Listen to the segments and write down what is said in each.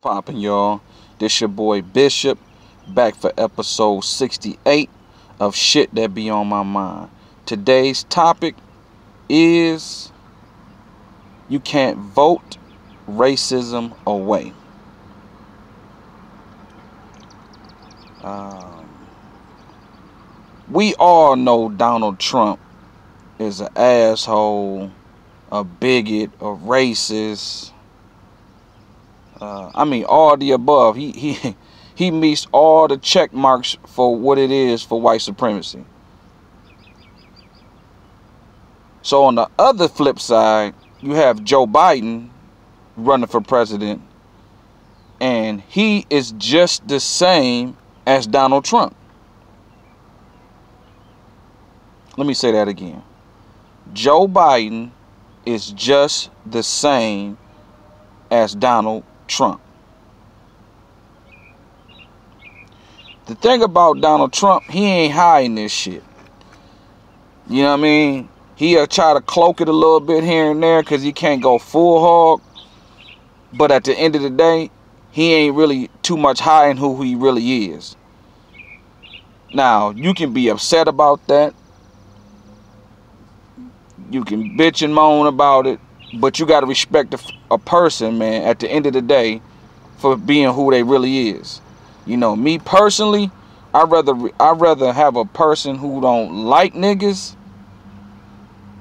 Poppin', y'all. This your boy Bishop, back for episode 68 of Shit That Be On My Mind. Today's topic is you can't vote racism away. We all know Donald Trump is an asshole, a bigot, a racist. All the above. He meets all the check marks for what it is for white supremacy. So on the other flip side, you have Joe Biden running for president, and he is just the same as Donald Trump. Let me say that again. Joe Biden is just the same as Donald Trump. The thing about Donald Trump, he ain't hiding this shit. You know what I mean? He'll try to cloak it a little bit here and there because he can't go full hog. But at the end of the day, he ain't really too much hiding who he really is. Now, you can be upset about that. You can bitch and moan about it. But you got to respect a person, man, at the end of the day, for being who they really is. You know, me personally, I'd rather have a person who don't like niggas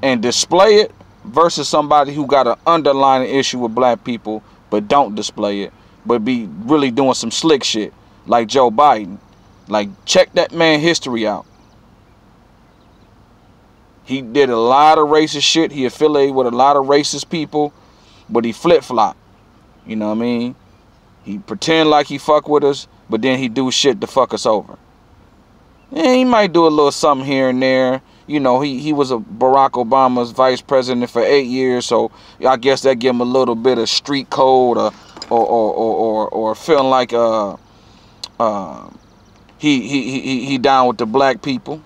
and display it versus somebody who got an underlying issue with black people but don't display it, but be really doing some slick shit like Joe Biden. Like, check that man history out. He did a lot of racist shit. He affiliated with a lot of racist people, but he flip-flop. You know what I mean? He pretend like he fuck with us, but then he do shit to fuck us over. And he might do a little something here and there. You know, he was a Barack Obama's vice president for 8 years, so I guess that give him a little bit of street code or feeling like he down with the black people.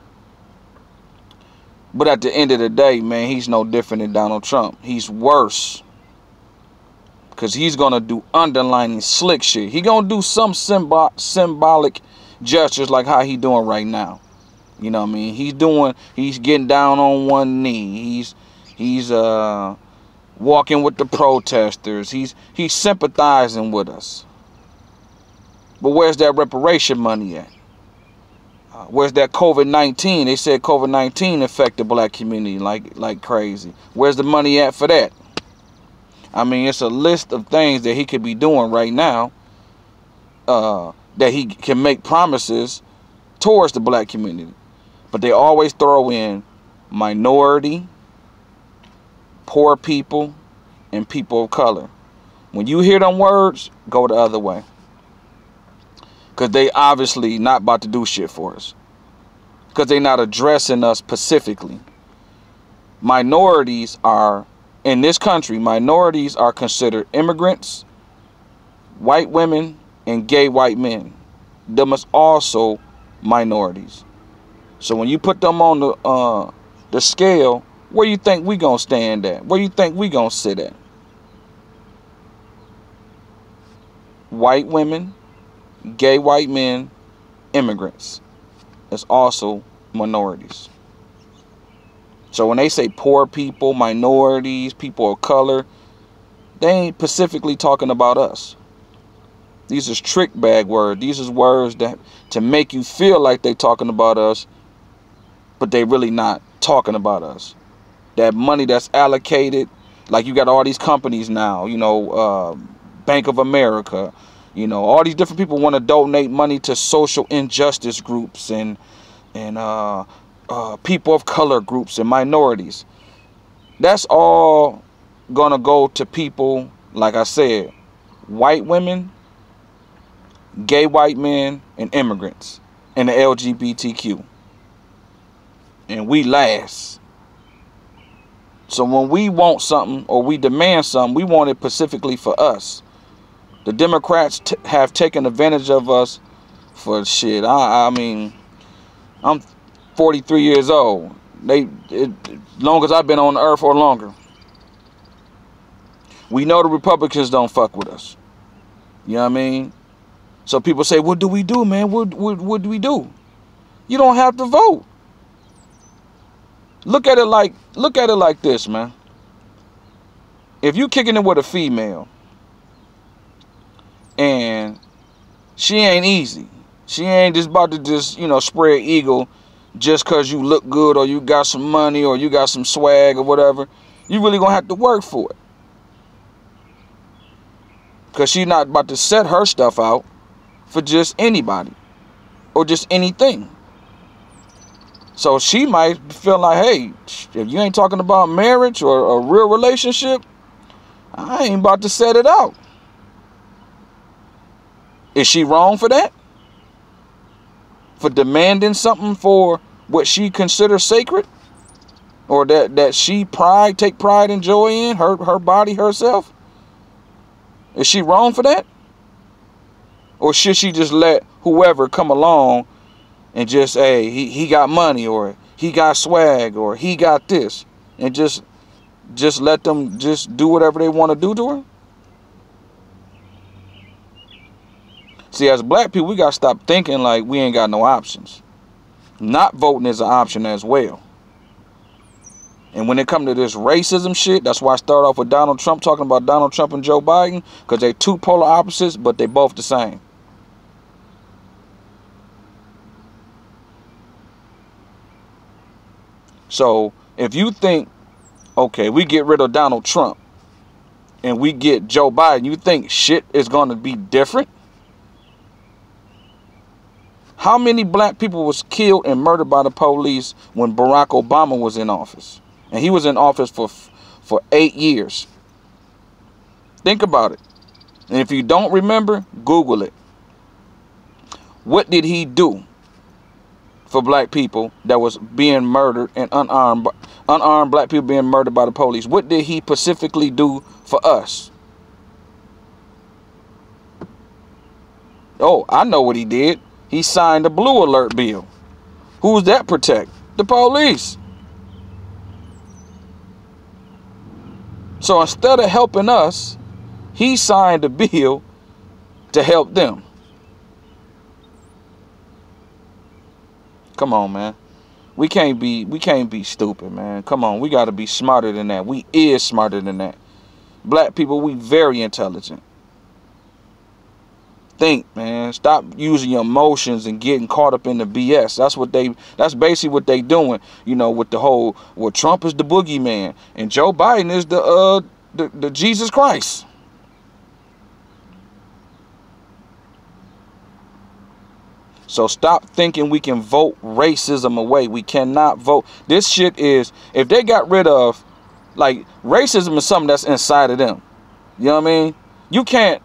But at the end of the day, man, he's no different than Donald Trump. He's worse. Because he's going to do underlining slick shit. He going to do some symbolic gestures like how he doing right now. You know what I mean? He's getting down on one knee. He's walking with the protesters. He's sympathizing with us. But where's that reparation money at? Where's that COVID-19? They said COVID-19 affected the black community like crazy. Where's the money at for that? I mean, it's a list of things that he could be doing right now that he can make promises towards the black community. But they always throw in minority, poor people, and people of color. When you hear them words, go the other way. Because they obviously not about to do shit for us. Because they not addressing us specifically. Minorities are, in this country, minorities are considered immigrants, white women, and gay white men. Them is also minorities. So when you put them on the scale, where you think we gonna stand at? Where you think we gonna sit at? White women, gay white men, immigrants. It's also minorities. So when they say poor people, minorities, people of color, they ain't specifically talking about us. These is trick bag words. These is words that to make you feel like they talking about us, but they really not talking about us. That money that's allocated, like you got all these companies now, you know, Bank of America, you know, all these different people want to donate money to social injustice groups and people of color groups and minorities. That's all gonna go to people, like I said, white women, gay white men, and immigrants, and the LGBTQ. And we last. So when we want something or we demand something, we want it specifically for us. The Democrats have taken advantage of us for shit. I mean, I'm 43 years old. Long as I've been on the earth or longer. We know the Republicans don't fuck with us. You know what I mean? So people say, what do we do, man? What do we do? You don't have to vote. Look at it like this, man. If you kicking it with a female and she ain't easy, she ain't just about to just, you know, spread eagle just because you look good or you got some money or you got some swag or whatever. You really gonna have to work for it. Because she's not about to set her stuff out for just anybody or just anything. So she might feel like, hey, if you ain't talking about marriage or a real relationship, I ain't about to set it out. Is she wrong for that? For demanding something for what she considers sacred? Or that she take pride and joy in, her body, herself? Is she wrong for that? Or should she just let whoever come along and just, hey, he got money, or he got swag, or he got this, and just let them just do whatever they want to do to her? See, as black people, we got to stop thinking like we ain't got no options. Not voting is an option as well. And when it comes to this racism shit, that's why I start off with Donald Trump, talking about Donald Trump and Joe Biden, because they two polar opposites, but they both the same. So if you think, okay, we get rid of Donald Trump and we get Joe Biden, you think shit is going to be different? How many black people was killed and murdered by the police when Barack Obama was in office? And he was in office for 8 years. Think about it. And if you don't remember, Google it. What did he do for black people that was being murdered, and unarmed black people being murdered by the police? What did he specifically do for us? Oh, I know what he did. He signed the Blue Alert bill. Who's that protect? The police. So instead of helping us, he signed a bill to help them. Come on, man. We can't be stupid, man. Come on, we gotta be smarter than that. We is smarter than that. Black people, we very intelligent. Think, man. Stop using your emotions and getting caught up in the BS. That's basically what they doing, you know, with the whole, well, Trump is the boogeyman and Joe Biden is the Jesus Christ. So stop thinking we can vote racism away. We cannot vote. This shit is, if they got rid of, like, racism is something that's inside of them. You know what I mean? You can't,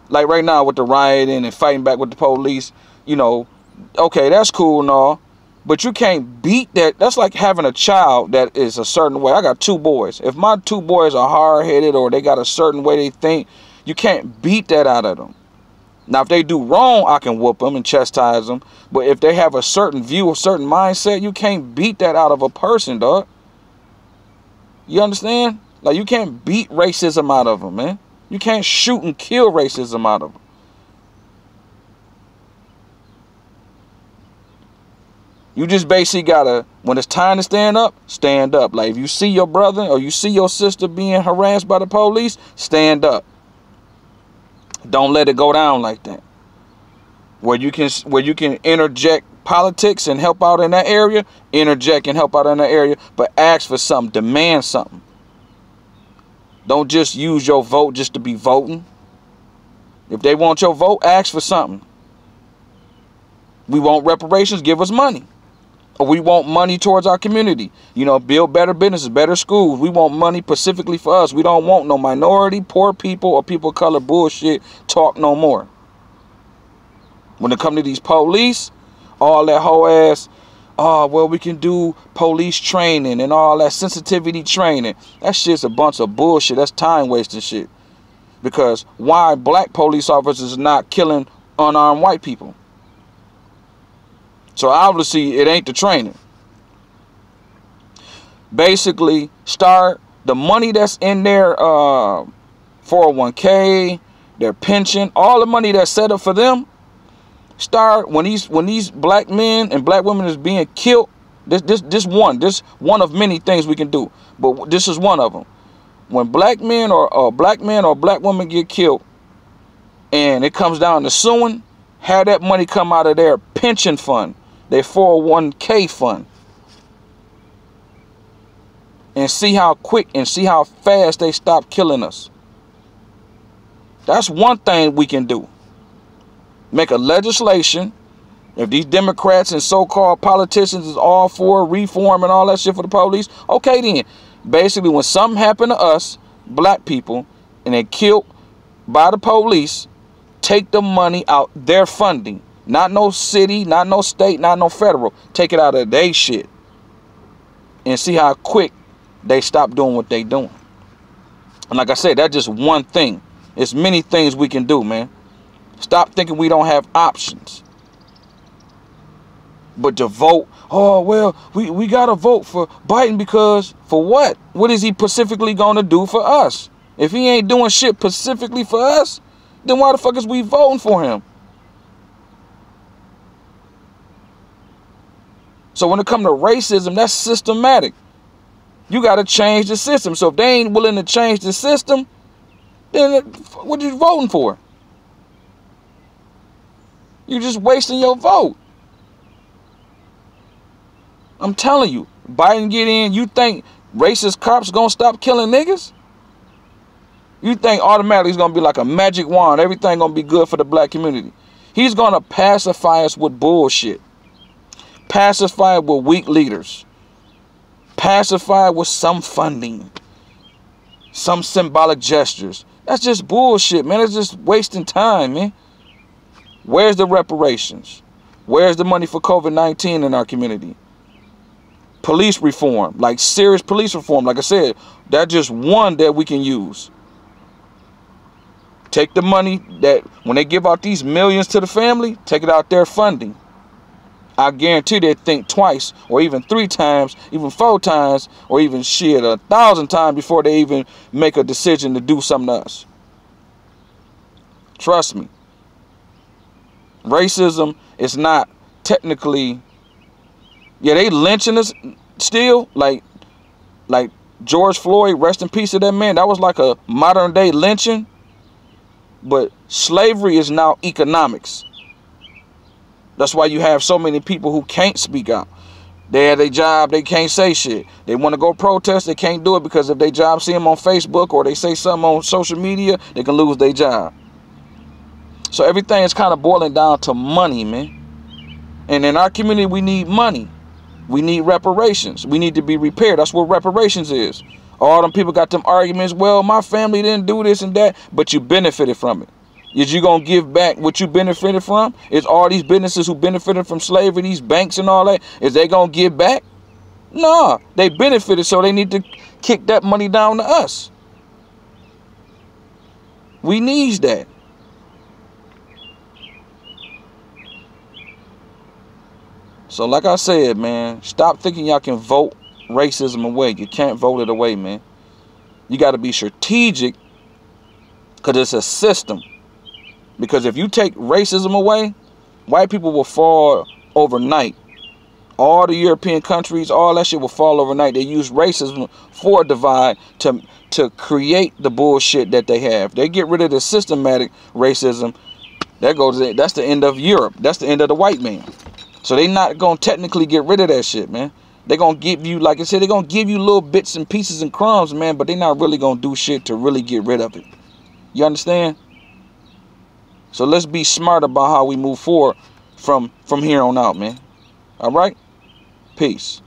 like right now with the rioting and fighting back with the police, you know, okay, that's cool and all, but you can't beat that. That's like having a child that is a certain way. I got 2 boys. If my 2 boys are hard-headed or they got a certain way they think, you can't beat that out of them. Now, if they do wrong, I can whoop them and chastise them. But if they have a certain view, a certain mindset, you can't beat that out of a person, dog. You understand? Like, you can't beat racism out of them, man. You can't shoot and kill racism out of them. You just basically gotta, when it's time to stand up, stand up. Like, if you see your brother or you see your sister being harassed by the police, stand up. Don't let it go down like that. Where you can interject politics and help out in that area, interject and help out in that area, but ask for something, demand something. Don't just use your vote just to be voting. If they want your vote, ask for something. We want reparations, give us money. Or we want money towards our community. You know, build better businesses, better schools. We want money specifically for us. We don't want no minority, poor people, or people of color bullshit talk no more. When it comes to these police, all that whole ass, oh, well, we can do police training and all that sensitivity training. That shit's a bunch of bullshit. That's time wasting shit. Because why black police officers not killing unarmed white people? So obviously it ain't the training. Basically, start the money that's in their 401k, their pension, all the money that's set up for them, start when these black men and black women is being killed. This one of many things we can do, but this is one of them. When black men or black women get killed, and it comes down to suing, have that money come out of their pension fund, their 401k fund, and see how quick and see how fast they stop killing us. That's one thing we can do. Make a legislation. If these Democrats and so-called politicians is all for reform and all that shit for the police, okay then. Basically, when something happened to us, black people, and they killed by the police, take the money out their funding. Not no city, not no state, not no federal. Take it out of their shit. And see how quick they stop doing what they doing. And like I said, that's just one thing. It's many things we can do, man. Stop thinking we don't have options. But to vote, oh, well, we got to vote for Biden because, for what? What is he specifically going to do for us? If he ain't doing shit specifically for us, then why the fuck is we voting for him? So when it comes to racism, that's systematic. You got to change the system. So if they ain't willing to change the system, then what are you voting for? You're just wasting your vote. I'm telling you, Biden get in, you think racist cops gonna stop killing niggas? You think automatically it's gonna be like a magic wand, everything gonna be good for the black community? He's gonna pacify us with bullshit. Pacify with weak leaders. Pacify with some funding. Some symbolic gestures. That's just bullshit, man. It's just wasting time, man. Where's the reparations? Where's the money for COVID-19 in our community? Police reform, like serious police reform. Like I said, that's just one that we can use. Take the money that when they give out these millions to the family, take it out their funding. I guarantee they think twice or even 3 times, even 4 times, or even shit 1,000 times before they even make a decision to do something to us. Trust me. Racism is not technically, yeah, they lynching us still, like George Floyd, rest in peace to that man. That was like a modern day lynching. But slavery is now economics. That's why you have so many people who can't speak out. They had a job, they can't say shit. They want to go protest, they can't do it because if their job see them on Facebook or they say something on social media, they can lose their job. So everything is kind of boiling down to money, man. And in our community, we need money. We need reparations. We need to be repaired. That's what reparations is. All them people got them arguments, well, my family didn't do this and that, but you benefited from it. Is you going to give back what you benefited from? Is all these businesses who benefited from slavery, these banks and all that, is they going to give back? No, they benefited, so they need to kick that money down to us. We need that. So like I said, man, stop thinking y'all can vote racism away. You can't vote it away, man. You got to be strategic because it's a system. Because if you take racism away, white people will fall overnight. All the European countries, all that shit will fall overnight. They use racism for a divide to create the bullshit that they have. They get rid of the systematic racism. That's the end of Europe. That's the end of the white man. So they not going to technically get rid of that shit, man. They're going to give you, like I said, they're going to give you little bits and pieces and crumbs, man, but they're not really going to do shit to really get rid of it. You understand? So let's be smart about how we move forward from here on out, man. All right? Peace.